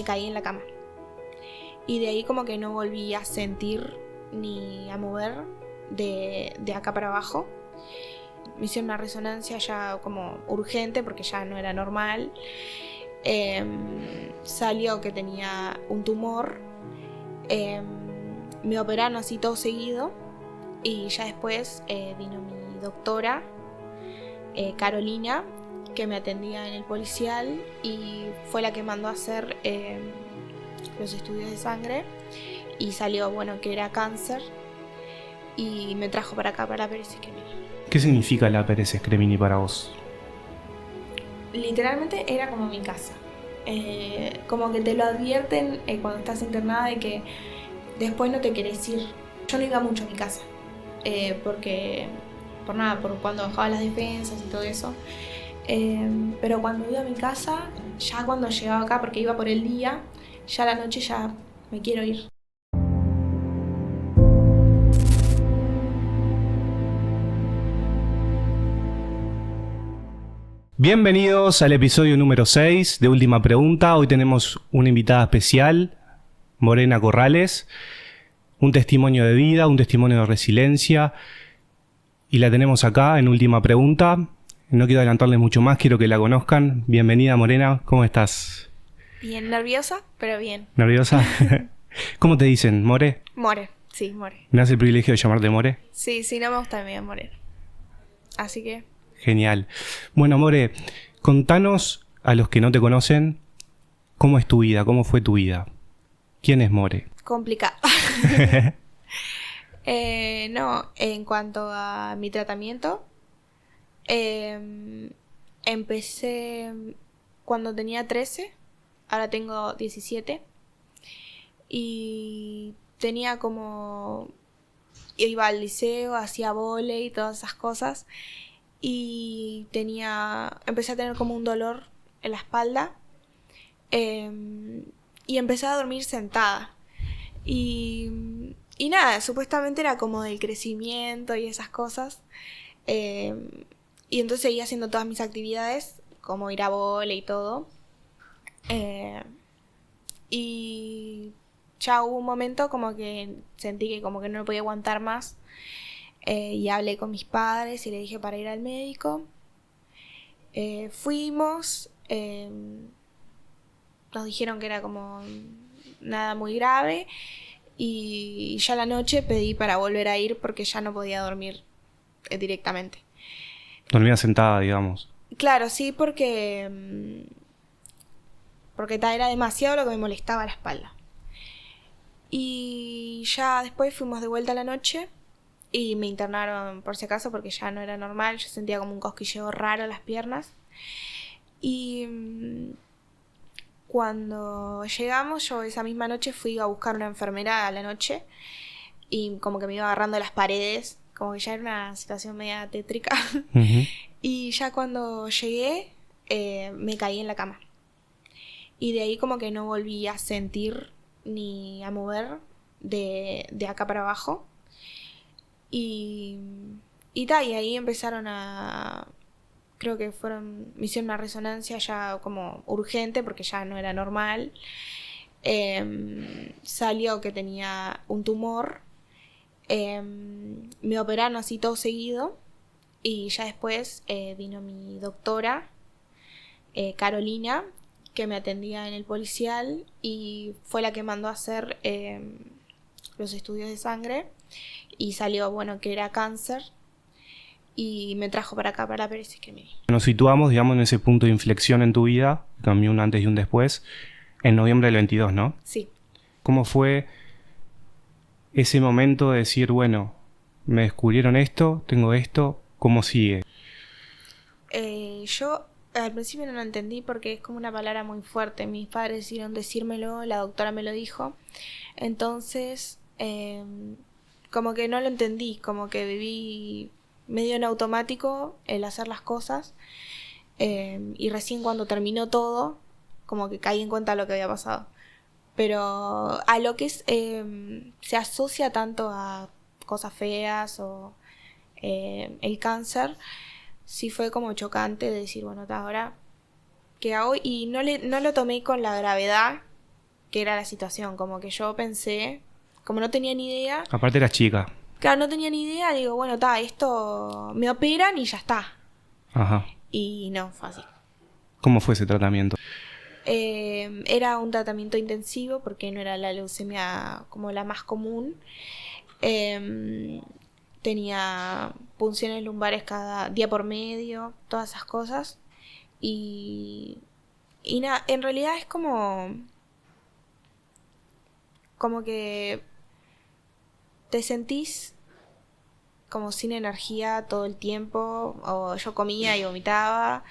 Me caí en la cama. Y de ahí como que no volví a sentir ni a mover de acá para abajo. Me hicieron una resonancia ya como urgente porque ya no era normal. Salió que tenía un tumor. Me operaron así todo seguido. Y ya después vino mi doctora, Carolina, que me atendía en el policial y fue la que mandó a hacer los estudios de sangre y salió, bueno, que era cáncer y me trajo para acá, para Pérez Escremini. ¿Qué significa la Pérez Escremini para vos? Literalmente era como mi casa. Como que te lo advierten cuando estás internada de que después no te querés ir. Yo no iba mucho a mi casa porque por cuando bajaba las defensas y todo eso. Pero cuando iba a mi casa, ya cuando llegaba acá, porque iba por el día, ya a la noche ya me quiero ir. Bienvenidos al episodio número 6 de Última Pregunta. Hoy tenemos una invitada especial, Morena Corrales. Un testimonio de vida, un testimonio de resiliencia. Y la tenemos acá en Última Pregunta. No quiero adelantarles mucho más, quiero que la conozcan. Bienvenida, Morena, ¿cómo estás? Bien nerviosa, pero bien. ¿Nerviosa? ¿Cómo te dicen? ¿More? More, sí, More. ¿Me das el privilegio de llamarte More? Sí, no me gusta medio More. Así que... Genial. Bueno, More, contanos a los que no te conocen, ¿cómo es tu vida? ¿Cómo fue tu vida? ¿Quién es More? complicado. No, en cuanto a mi tratamiento, empecé cuando tenía 13, ahora tengo 17, y tenía como... Iba al liceo, hacía vóley y todas esas cosas, y empecé a tener como un dolor en la espalda, y empecé a dormir sentada. Y nada, supuestamente era como del crecimiento y esas cosas. Y entonces seguía haciendo todas mis actividades, como ir a vóley y todo. Y ya hubo un momento como que sentí que como que no lo podía aguantar más. Y hablé con mis padres y le dije para ir al médico. Fuimos. Nos dijeron que era como nada muy grave. Y ya a la noche pedí para volver a ir porque ya no podía dormir directamente. Dormía sentada, digamos. Claro, sí, porque era demasiado lo que me molestaba la espalda. Y ya después fuimos de vuelta a la noche y me internaron por si acaso porque ya no era normal. Yo sentía como un cosquilleo raro en las piernas. Y cuando llegamos, yo esa misma noche fui a buscar una enfermera a la noche y como que me iba agarrando las paredes, como que ya era una situación media tétrica. Uh-huh. Y ya cuando llegué, me caí en la cama. Y de ahí como que no volví a sentir ni a mover de acá para abajo. Y ahí empezaron a... Creo que me hicieron una resonancia ya como urgente porque ya no era normal. Salió que tenía un tumor. Me operaron así todo seguido. Y ya después vino mi doctora, Carolina, que me atendía en el policial y fue la que mandó a hacer los estudios de sangre. Y salió, bueno, que era cáncer. Y me trajo para acá, para Pérez Escremini. Nos situamos, digamos, en ese punto de inflexión en tu vida, cambió un antes y un después, en noviembre del 22, ¿no? Sí. ¿Cómo fue ese momento de decir, bueno, me descubrieron esto, tengo esto, ¿cómo sigue? Yo al principio no lo entendí porque es como una palabra muy fuerte. Mis padres decidieron decírmelo, la doctora me lo dijo. Entonces, como que no lo entendí, como que viví medio en automático el hacer las cosas. Y recién cuando terminó todo, como que caí en cuenta de lo que había pasado. Pero a lo que se asocia tanto a cosas feas o el cáncer, sí fue como chocante de decir, bueno, ahora, ¿qué hago? Y no lo tomé con la gravedad qué era la situación. Como que yo pensé, como no tenía ni idea, Aparte eras chica. claro, no tenía ni idea, digo, bueno, esto me operan y ya está. Ajá. Y no, fue así. ¿Cómo fue ese tratamiento? Era un tratamiento intensivo porque no era la leucemia como la más común. Tenía punciones lumbares cada día por medio, todas esas cosas. Y nada, en realidad es como que te sentís como sin energía todo el tiempo, o yo comía y vomitaba,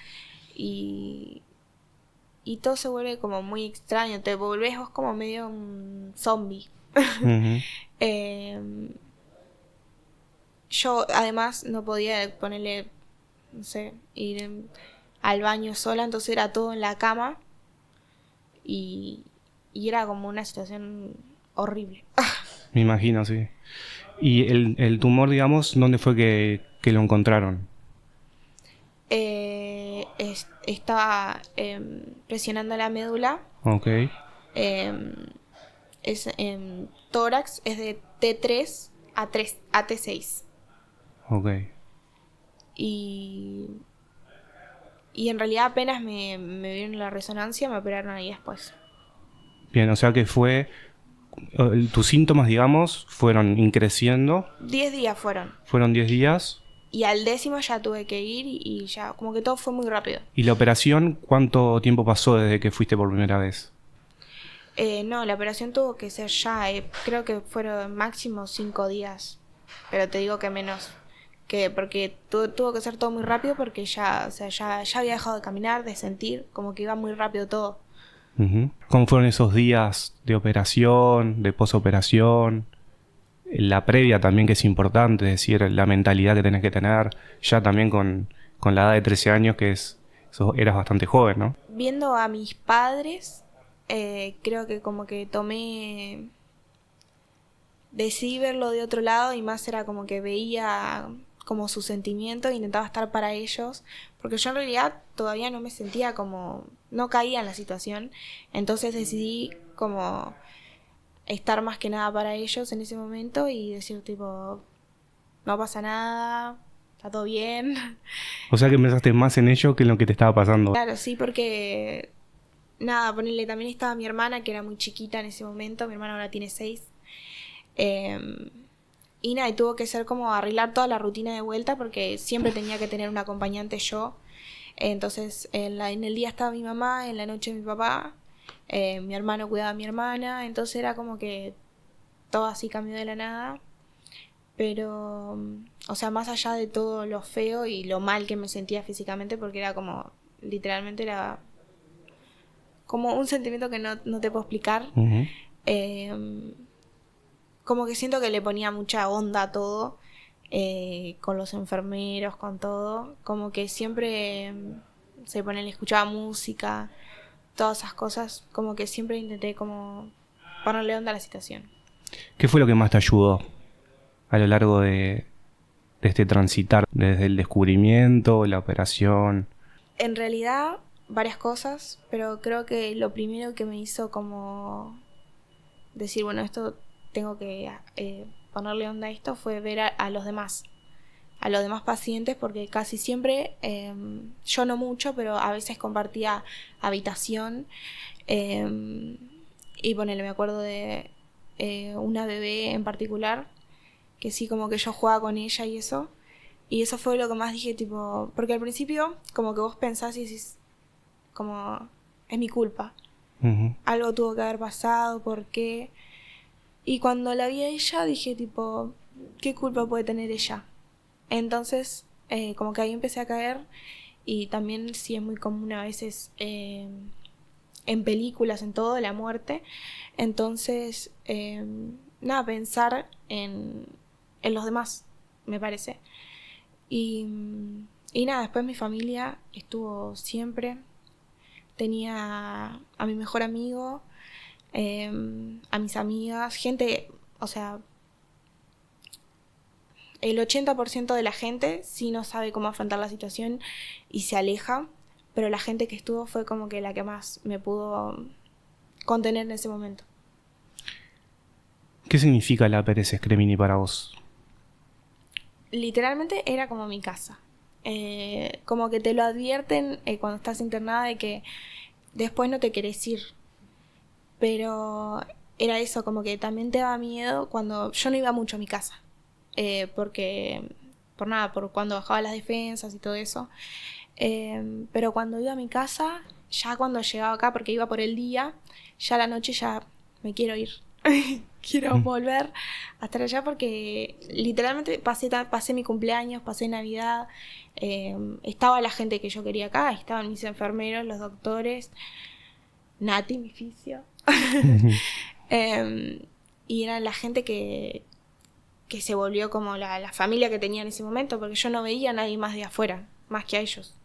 y todo se vuelve como muy extraño, te volvés vos como medio un zombie. Ujú. Yo además no podía ponerle, no sé, al baño sola, entonces era todo en la cama y, y era como una situación horrible. Me imagino, sí. ¿Y el tumor, digamos, dónde fue que lo encontraron? Estaba presionando la médula. Ok, em, Tórax es de T3 a T6. ok. Y, y en realidad apenas me vieron la resonancia, me operaron ahí después. Bien, o sea que tus síntomas, digamos, fueron increciendo, 10 días fueron. fueron 10 días. Y al 10º ya tuve que ir y ya, como que todo fue muy rápido. ¿Y la operación, cuánto tiempo pasó desde que fuiste por primera vez? No, la operación tuvo que ser ya, creo que fueron máximo 5 días. Pero te digo que menos. Porque tuvo que ser todo muy rápido porque ya, o sea, ya había dejado de caminar, de sentir, como que iba muy rápido todo. Ujú. ¿Cómo fueron esos días de operación, de posoperación? La previa también, que es importante, es decir, la mentalidad que tenés que tener, ya también con la edad de 13 años, eras bastante joven, ¿no? Viendo a mis padres, creo que como que decidí verlo de otro lado y más era como que veía como su sentimiento e intentaba estar para ellos, porque yo en realidad todavía no me sentía como, no caía en la situación, entonces decidí como estar más que nada para ellos en ese momento y decir tipo, no pasa nada, está todo bien. O sea que pensaste más en ello que en lo que te estaba pasando. Claro, sí, porque nada, ponerle, también estaba mi hermana que era muy chiquita en ese momento, mi hermana ahora tiene 6. Y nada, y tuvo que ser como arreglar toda la rutina de vuelta porque siempre tenía que tener un acompañante yo. Entonces en el día estaba mi mamá, en la noche mi papá, mi hermano cuidaba a mi hermana, entonces era como que todo así cambió de la nada. Pero, o sea, más allá de todo lo feo y lo mal que me sentía físicamente, porque era como, literalmente era como un sentimiento que no te puedo explicar. Ujú. Como que siento que le ponía mucha onda a todo, con los enfermeros, con todo. Como que siempre le escuchaba música, todas esas cosas. Como que siempre intenté como ponerle onda a la situación. ¿Qué fue lo que más te ayudó a lo largo de este transitar, desde el descubrimiento, la operación? En realidad, varias cosas, pero creo que lo primero que me hizo como decir, bueno, esto tengo que ponerle onda a esto fue ver a los demás pacientes, porque casi siempre, yo no mucho, pero a veces compartía habitación, y ponele, me acuerdo de una bebé en particular, que sí, como que yo jugaba con ella y eso fue lo que más dije, tipo, porque al principio como que vos pensás y decís, como, es mi culpa, Ujú. algo tuvo que haber pasado, ¿por qué? Y cuando la vi a ella dije, tipo, ¿qué culpa puede tener ella? Entonces, como que ahí empecé a caer y también sí es muy común a veces, en películas, en todo, la muerte. Entonces, nada, pensar en los demás, me parece. Y, y nada, después mi familia estuvo siempre. Tenía a mi mejor amigo, a mis amigas, gente, o sea, el 80% de la gente sí no sabe cómo afrontar la situación y se aleja, pero la gente que estuvo fue como que la que más me pudo contener en ese momento. ¿Qué significa la Pérez Scremini para vos? Literalmente era como mi casa. Como que te lo advierten cuando estás internada de que después no te querés ir. Pero era eso, como que también te daba miedo cuando yo no iba mucho a mi casa. Porque, por cuando bajaba las defensas y todo eso. Pero cuando iba a mi casa, ya cuando llegaba acá, porque iba por el día, ya a la noche ya me quiero ir. Quiero volver a estar allá porque literalmente pasé mi cumpleaños, pasé Navidad, estaba la gente que yo quería acá, estaban mis enfermeros, los doctores, Nati, mi fisio. Y era la gente que se volvió como la familia que tenía en ese momento, porque yo no veía a nadie más de afuera, más que a ellos.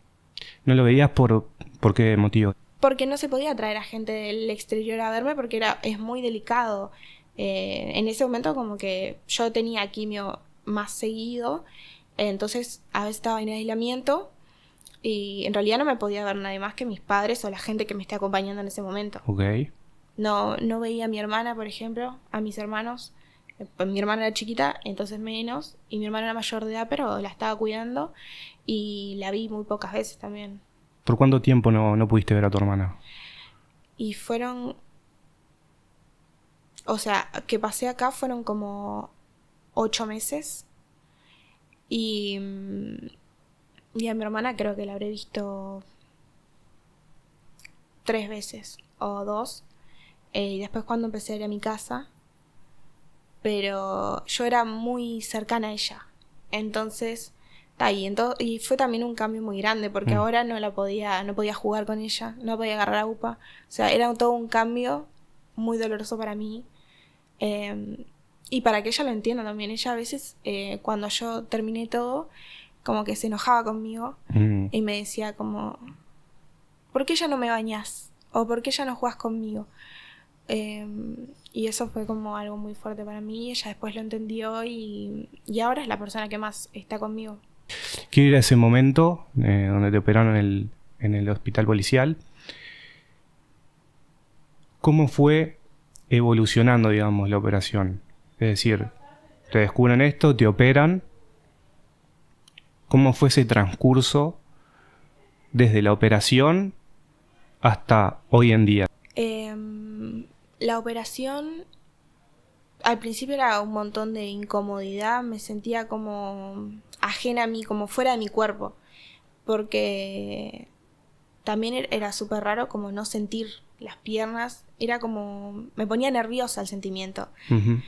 ¿No lo veías por qué motivo? Porque no se podía traer a gente del exterior a verme porque es muy delicado. En ese momento como que yo tenía quimio más seguido, entonces a veces estaba en aislamiento y en realidad no me podía ver nadie más que mis padres o la gente que me esté acompañando en ese momento. Ok. No veía a mi hermana, por ejemplo, a mis hermanos. Pues mi hermana era chiquita, entonces menos, y mi hermana era mayor de edad, pero la estaba cuidando y la vi muy pocas veces también. ¿Por cuánto tiempo no pudiste ver a tu hermana? Y fueron, o sea, que pasé acá fueron como 8 meses y a mi hermana creo que la habré visto 3 veces o 2. Y después cuando empecé a ir a mi casa, pero yo era muy cercana a ella. Entonces, y fue también un cambio muy grande, porque ahora no podía jugar con ella, no podía agarrar a UPA. O sea, era todo un cambio muy doloroso para mí. Y para que ella lo entienda también. Ella a veces, cuando yo terminé todo, como que se enojaba conmigo y me decía como, ¿por qué ya no me bañás? ¿O por qué ya no jugás conmigo? Y eso fue como algo muy fuerte para mí. Ella después lo entendió y ahora es la persona que más está conmigo. Quiero ir a ese momento donde te operaron en el hospital policial. ¿Cómo fue evolucionando, digamos, la operación? Es decir, te descubren esto, te operan. ¿Cómo fue ese transcurso desde la operación hasta hoy en día? La operación al principio era un montón de incomodidad, me sentía como ajena a mí, como fuera de mi cuerpo, porque también era súper raro como no sentir las piernas, era como, me ponía nerviosa el sentimiento. Uh-huh.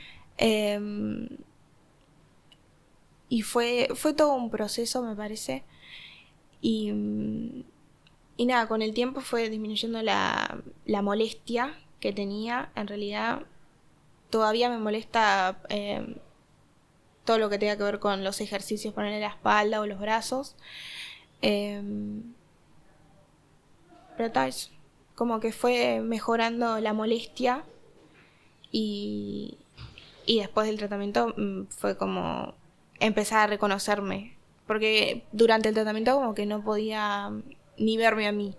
Y fue todo un proceso, me parece, y nada, con el tiempo fue disminuyendo la molestia que tenía. En realidad todavía me molesta todo lo que tenga que ver con los ejercicios, ponerle la espalda o los brazos. Pero tal vez como que fue mejorando la molestia y después del tratamiento fue como empezar a reconocerme. Porque durante el tratamiento como que no podía ni verme a mí.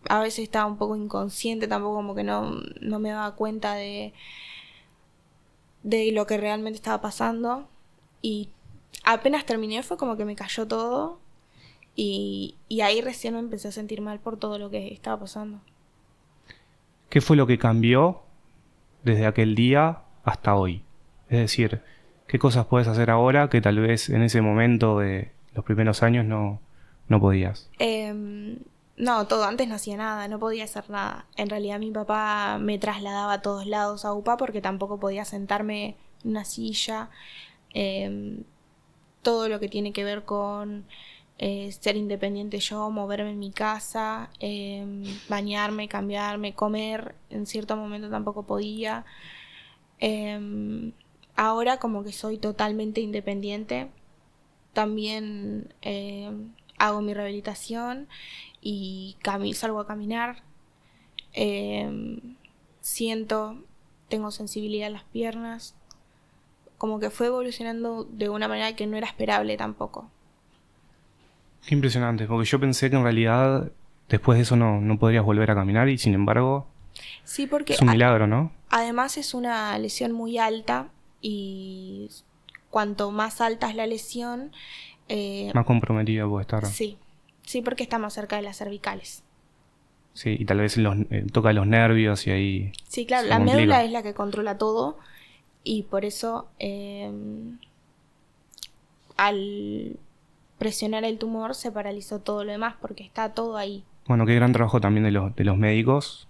A veces estaba un poco inconsciente, tampoco como que no me daba cuenta de lo que realmente estaba pasando. Y apenas terminé fue como que me cayó todo y ahí recién me empecé a sentir mal por todo lo que estaba pasando. ¿Qué fue lo que cambió desde aquel día hasta hoy? Es decir, ¿qué cosas puedes hacer ahora que tal vez en ese momento de los primeros años no podías? No, todo, antes no hacía nada, no podía hacer nada. En realidad mi papá me trasladaba a todos lados a UPA porque tampoco podía sentarme en una silla. Todo lo que tiene que ver con ser independiente yo, moverme en mi casa, bañarme, cambiarme, comer, en cierto momento tampoco podía. Ahora como que soy totalmente independiente. También hago mi rehabilitación y salgo a caminar. Tengo sensibilidad en las piernas. Como que fue evolucionando de una manera que no era esperable tampoco. Qué impresionante, porque yo pensé que en realidad después de eso no podrías volver a caminar y sin embargo Sí, porque es un milagro, ¿no? además es una lesión muy alta y cuanto más alta es la lesión, Más comprometida puede estar. sí, sí, porque está más cerca de las cervicales. Sí, y tal vez toca los nervios y ahí Sí, claro, se la complica. médula es la que controla todo y por eso al presionar el tumor se paralizó todo lo demás porque está todo ahí. Bueno, qué gran trabajo también de los médicos.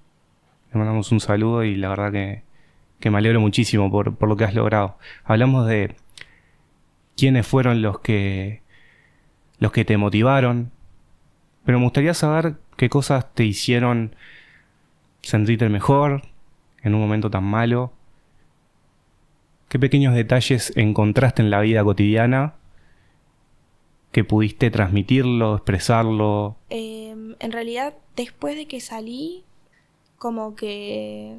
Le mandamos un saludo y la verdad que me alegro muchísimo por lo que has logrado. Hablamos de quiénes fueron los que te motivaron, pero me gustaría saber qué cosas te hicieron sentirte mejor en un momento tan malo. ¿Qué pequeños detalles encontraste en la vida cotidiana que pudiste transmitirlo, expresarlo? En realidad, después de que salí, como que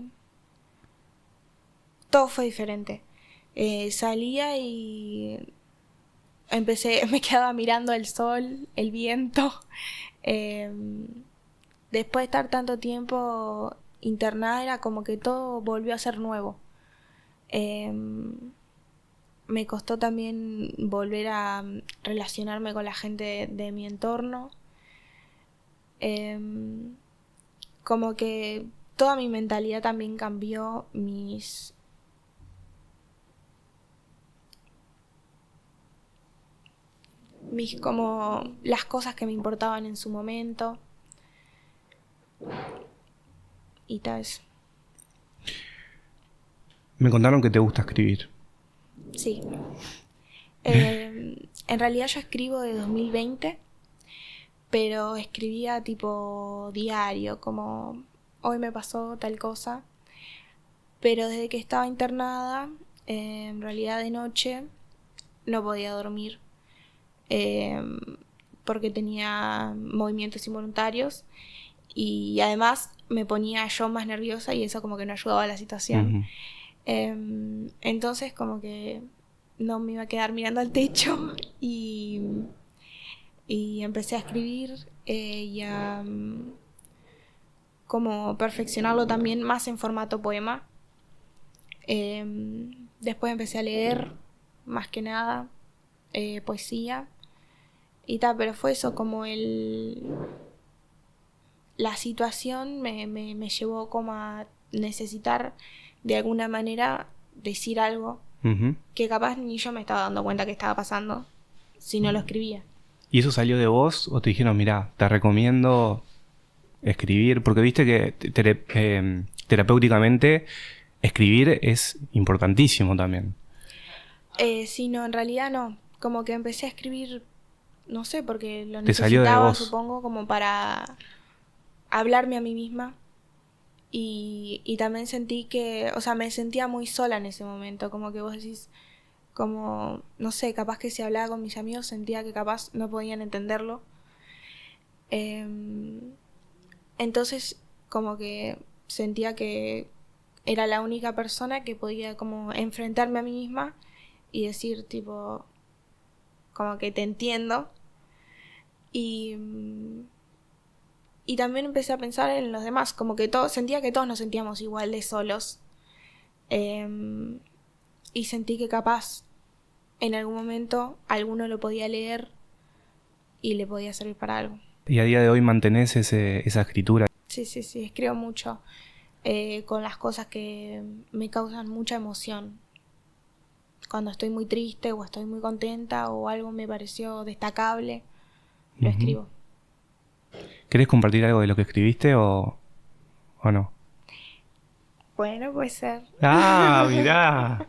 todo fue diferente. Salía y me quedaba mirando el sol, el viento. Después de estar tanto tiempo internada, era como que todo volvió a ser nuevo. Me costó también volver a relacionarme con la gente de mi entorno. Como que toda mi mentalidad también cambió, como las cosas que me importaban en su momento y tal vez. Me contaron que te gusta escribir. Sí. En realidad yo escribo de 2020, pero escribía tipo diario, como hoy me pasó tal cosa. Pero desde que estaba internada, en realidad de noche no podía dormir porque tenía movimientos involuntarios y además me ponía yo más nerviosa y eso como que no ayudaba a la situación. Entonces como que no me iba a quedar mirando al techo y empecé a escribir y a como perfeccionarlo también más en formato poema. Después empecé a leer más que nada poesía y tal, pero fue eso como la situación me llevó como a necesitar de alguna manera decir algo que capaz ni yo me estaba dando cuenta que estaba pasando si no lo escribía. ¿Y eso salió de vos o te dijeron, mira, te recomiendo escribir? Porque viste que terapéuticamente escribir es importantísimo también. Sí, no, en realidad no. Como que empecé a escribir, no sé, porque lo Te salió de necesitaba, vos. supongo, como para hablarme a mí misma. Y también sentí que, o sea, me sentía muy sola en ese momento, como que vos decís, como, no sé, capaz que si hablaba con mis amigos sentía que capaz no podían entenderlo. Entonces, como que sentía que era la única persona que podía como enfrentarme a mí misma y decir, tipo, como que te entiendo. Y también empecé a pensar en los demás, como que sentía que todos nos sentíamos igual de solos. Y sentí que capaz en algún momento alguno lo podía leer y le podía servir para algo. Y a día de hoy mantenés esa escritura. Sí, sí, sí, escribo mucho con las cosas que me causan mucha emoción. Cuando estoy muy triste o estoy muy contenta o algo me pareció destacable, lo escribo. ¿Querés compartir algo de lo que escribiste o no? Bueno, puede ser. Ah, mirá.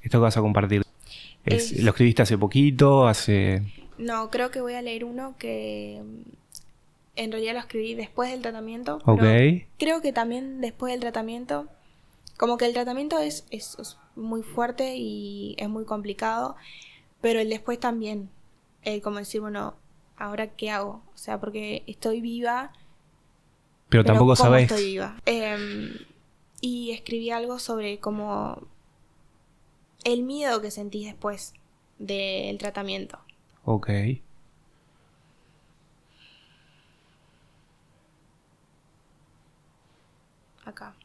Esto que vas a compartir. ¿Lo escribiste hace poquito? No, creo que voy a leer uno que en realidad lo escribí después del tratamiento. Ok. Pero creo que también después del tratamiento, como que el tratamiento es muy fuerte y es muy complicado, pero el después también, como decir, bueno, ¿ahora qué hago? O sea, porque estoy viva, pero tampoco ¿cómo sabés. estoy viva? Y escribí algo sobre como el miedo que sentí después del tratamiento. Ok. acá.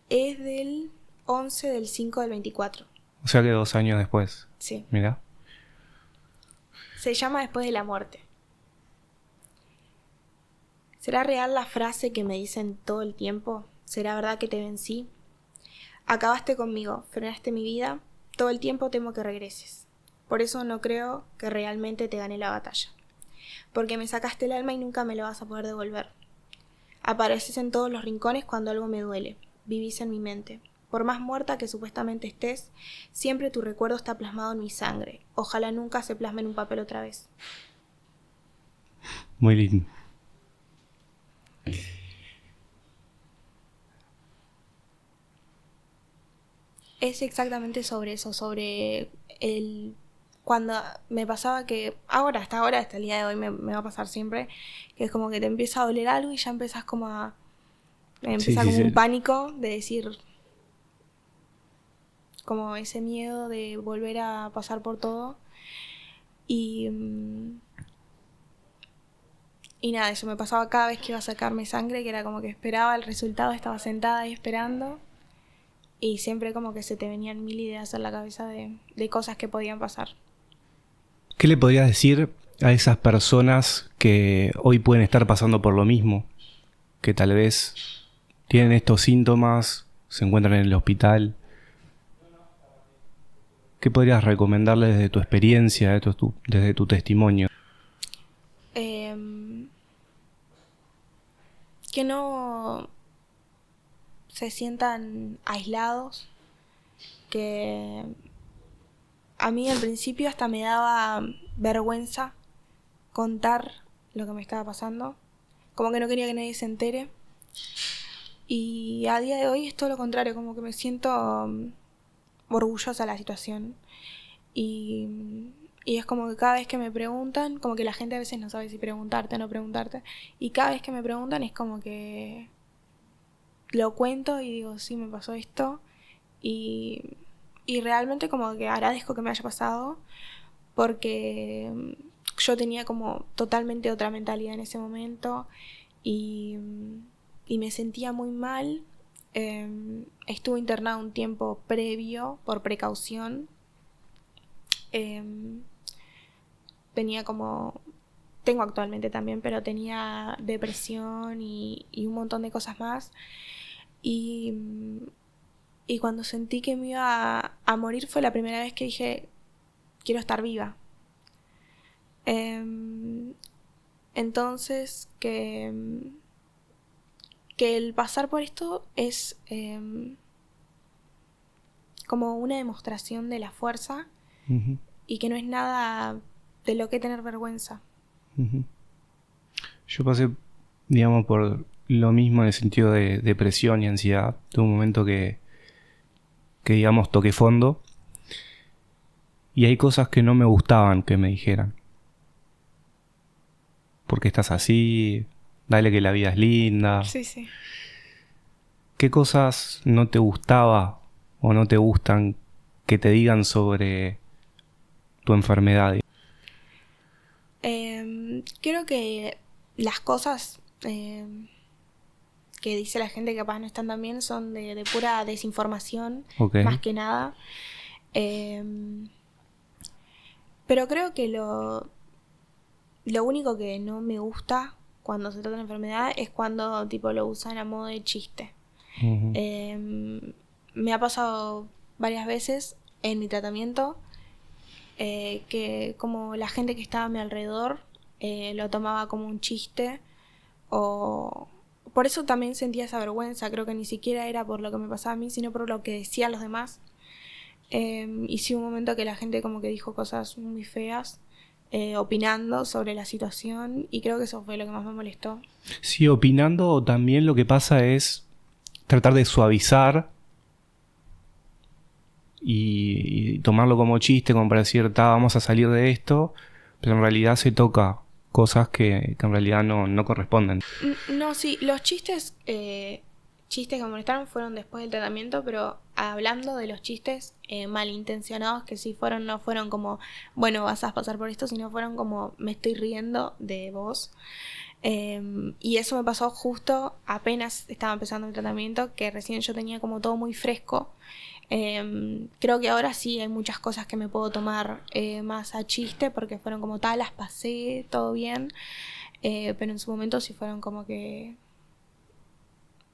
Es del 11 del 5 del 24. O sea que 2 años después. Sí. Mira. Se llama Después de la muerte. ¿Será real la frase que me dicen todo el tiempo? ¿Será verdad que te vencí? Acabaste conmigo, frenaste mi vida. Todo el tiempo temo que regreses. Por eso no creo que realmente te gané la batalla. Porque me sacaste el alma y nunca me lo vas a poder devolver. Apareces en todos los rincones cuando algo me duele. Vivís en mi mente. Por más muerta que supuestamente estés, siempre tu recuerdo está plasmado en mi sangre. Ojalá nunca se plasme en un papel otra vez. Muy lindo. Es exactamente sobre eso, sobre cuando me pasaba que hasta ahora, hasta el día de hoy me va a pasar siempre, que es como que te empieza a doler algo y ya empezás como a... Empieza como un pánico de decir... Como ese miedo de volver a pasar por todo. Y nada, eso me pasaba cada vez que iba a sacarme sangre, que era como que esperaba el resultado, estaba sentada ahí esperando. Y siempre como que se te venían mil ideas en la cabeza de cosas que podían pasar. ¿Qué le podrías decir a esas personas que hoy pueden estar pasando por lo mismo? Que tal vez tienen estos síntomas, se encuentran en el hospital. ¿Qué podrías recomendarles desde tu experiencia, desde tu testimonio? Que no se sientan aislados, que a mí al principio hasta me daba vergüenza contar lo que me estaba pasando, como que no quería que nadie se entere, y a día de hoy es todo lo contrario, como que me siento orgullosa de la situación, y es como que cada vez que me preguntan, como que la gente a veces no sabe si preguntarte o no preguntarte, y cada vez que me preguntan es como que lo cuento y digo, sí, me pasó esto, y realmente como que agradezco que me haya pasado, porque yo tenía como totalmente otra mentalidad en ese momento, y me sentía muy mal. Estuve internado un tiempo previo por precaución. Tengo actualmente también, pero tenía depresión y un montón de cosas más. Y cuando sentí que me iba a morir fue la primera vez que dije, quiero estar viva. Entonces, que el pasar por esto es como una demostración de la fuerza. Uh-huh. Y que no es nada de lo que tener vergüenza. Uh-huh. Yo pasé, digamos, por lo mismo en el sentido de depresión y ansiedad. Tuve un momento que digamos, toqué fondo. Y hay cosas que no me gustaban que me dijeran. ¿Por qué estás así? Dale que la vida es linda. Sí, sí. ¿Qué cosas no te gustaba o no te gustan que te digan sobre tu enfermedad? Creo que las cosas que dice la gente que capaz no están tan bien son de pura desinformación, okay, más que nada. Pero creo que lo único que no me gusta cuando se trata de enfermedad es cuando tipo lo usan a modo de chiste. Uh-huh. Me ha pasado varias veces en mi tratamiento que como la gente que estaba a mi alrededor lo tomaba como un chiste, o por eso también sentía esa vergüenza. Creo que ni siquiera era por lo que me pasaba a mí, sino por lo que decían los demás. Y sí, un momento que la gente como que dijo cosas muy feas, opinando sobre la situación, y creo que eso fue lo que más me molestó. Sí, opinando también lo que pasa es tratar de suavizar y tomarlo como chiste, como para decir, vamos a salir de esto, pero en realidad se toca cosas que en realidad no corresponden. No, sí, los chistes que me molestaron fueron después del tratamiento, pero hablando de los chistes malintencionados, que sí no fueron como, bueno, vas a pasar por esto, sino fueron como, me estoy riendo de vos. Y eso me pasó justo apenas estaba empezando el tratamiento, que recién yo tenía como todo muy fresco. Creo que ahora sí hay muchas cosas que me puedo tomar más a chiste, porque fueron como tal, las pasé, todo bien. Pero en su momento sí fueron como que,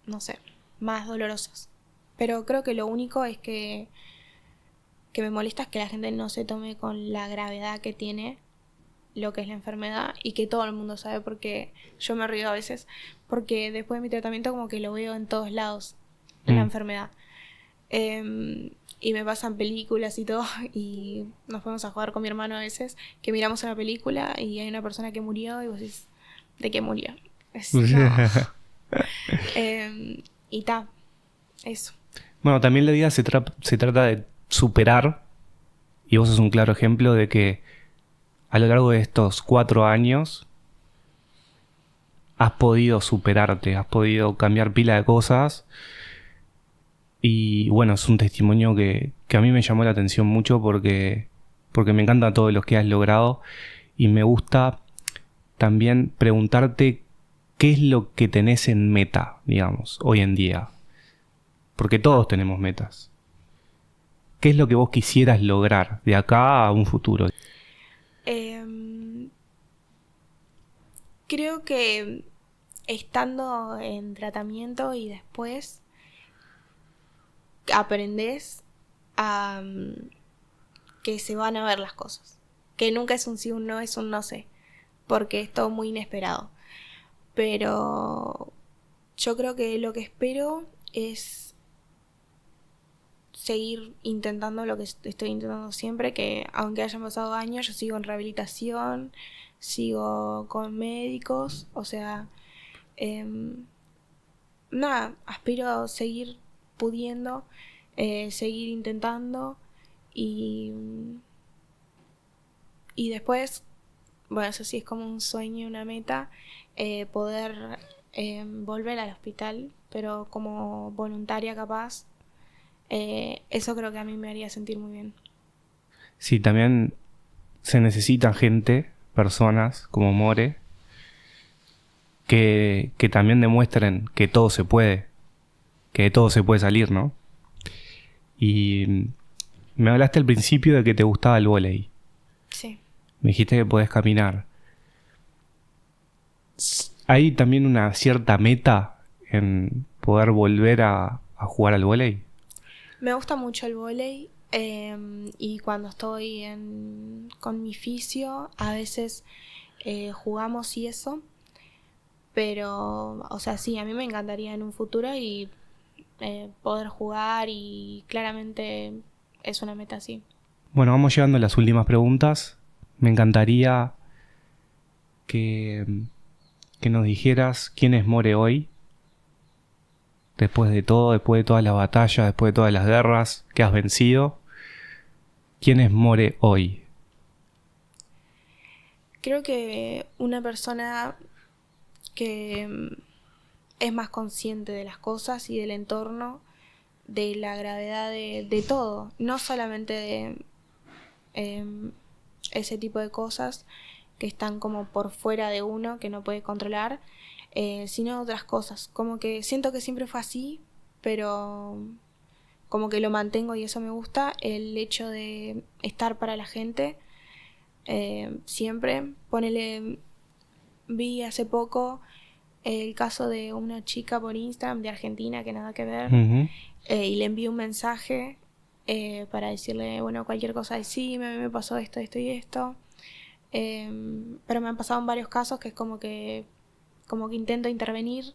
no sé, más dolorosas. Pero creo que lo único es que me molesta es que la gente no se tome con la gravedad que tiene lo que es la enfermedad, y que todo el mundo sabe, porque yo me río a veces porque después de mi tratamiento como que lo veo en todos lados, la enfermedad. Y me pasan películas y todo, y nos fuimos a jugar con mi hermano a veces, que miramos una película y hay una persona que murió y vos decís, ¿de qué murió? No. Y eso. Bueno, también la vida se trata de superar, y vos sos un claro ejemplo de que a lo largo de estos 4 años has podido superarte, has podido cambiar pila de cosas. Y bueno, es un testimonio que a mí me llamó la atención mucho porque me encanta todo lo que has logrado, y me gusta también preguntarte qué es lo que tenés en meta, digamos, hoy en día. Porque todos tenemos metas. ¿Qué es lo que vos quisieras lograr de acá a un futuro? Creo que estando en tratamiento y después aprendés a que se van a ver las cosas. Que nunca es un sí, un no, es un no sé. Porque es todo muy inesperado. Pero yo creo que lo que espero es seguir intentando lo que estoy intentando siempre, que aunque hayan pasado años, yo sigo en rehabilitación, sigo con médicos, o sea, nada, aspiro a seguir pudiendo, seguir intentando, y después, bueno, eso sí es como un sueño, una meta, poder volver al hospital, pero como voluntaria capaz. Eso creo que a mí me haría sentir muy bien. Sí, también se necesita gente, personas como More, que también demuestren que todo se puede, que de todo se puede salir, ¿no? Y me hablaste al principio de que te gustaba el vóley. Sí. Me dijiste que podés caminar. ¿Hay también una cierta meta en poder volver a jugar al vóley? Me gusta mucho el vóley, y cuando estoy con mi fisio a veces jugamos y eso, pero, o sea, sí, a mí me encantaría en un futuro y poder jugar, y claramente es una meta así. Bueno, vamos llegando a las últimas preguntas. Me encantaría que nos dijeras quién es More hoy. Después de todo, después de todas las batallas, después de todas las guerras que has vencido. ¿Quién es More hoy? Creo que una persona que es más consciente de las cosas y del entorno, de la gravedad de todo, no solamente de ese tipo de cosas que están como por fuera de uno, que no puede controlar, sino otras cosas. Como que siento que siempre fue así, pero como que lo mantengo y eso me gusta, el hecho de estar para la gente, siempre. Vi hace poco el caso de una chica por Instagram de Argentina, que nada que ver, y le envié un mensaje para decirle, bueno, cualquier cosa, decime, a mí me pasó esto, esto y esto. Pero me han pasado en varios casos que es como que intento intervenir,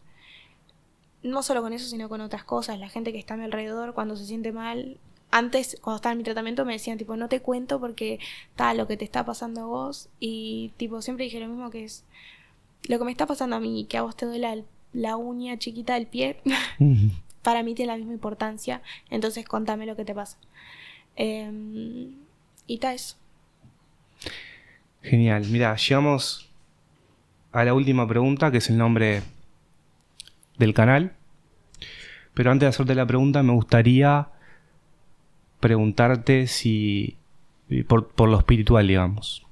no solo con eso, sino con otras cosas. La gente que está a mi alrededor, cuando se siente mal, antes, cuando estaba en mi tratamiento, me decían tipo, no te cuento porque está lo que te está pasando a vos, y tipo siempre dije lo mismo, que es lo que me está pasando a mí, que a vos te duele la uña chiquita del pie, para mí tiene la misma importancia, entonces contame lo que te pasa. Y tal eso. Genial. Mira, llegamos a la última pregunta, que es el nombre del canal. Pero antes de hacerte la pregunta, me gustaría preguntarte si por lo espiritual, digamos.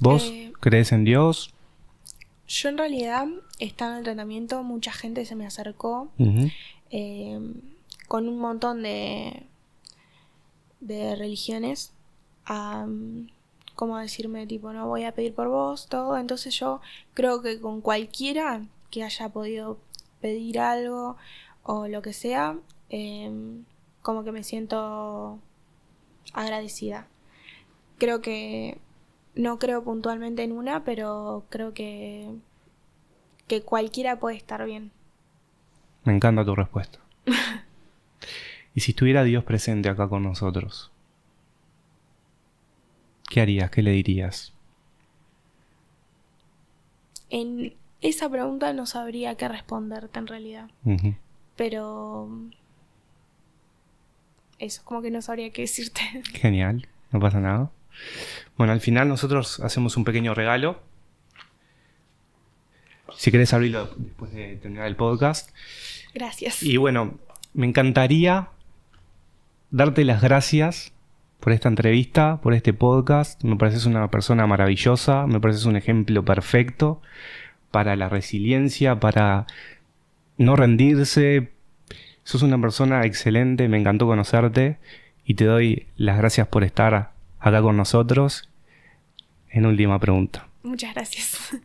¿Vos crees en Dios? Yo en realidad, estando en el tratamiento, mucha gente se me acercó Ujú. con un montón de religiones a como decirme tipo no voy a pedir por vos, todo. Entonces yo creo que con cualquiera que haya podido pedir algo o lo que sea, como que me siento agradecida. Creo que no creo puntualmente en una, pero creo que cualquiera puede estar bien. Me encanta tu respuesta. ¿Y si estuviera Dios presente acá con nosotros? ¿Qué harías? ¿Qué le dirías? En esa pregunta no sabría qué responderte en realidad, Ujú. pero eso, como que no sabría qué decirte. Genial, no pasa nada. Bueno, al final nosotros hacemos un pequeño regalo. Si querés abrirlo después de terminar el podcast. Gracias. Y bueno, me encantaría darte las gracias por esta entrevista, por este podcast. Me pareces una persona maravillosa, me pareces un ejemplo perfecto para la resiliencia, para no rendirse. Sos una persona excelente, me encantó conocerte y te doy las gracias por estar acá con nosotros en Última Pregunta. Muchas gracias.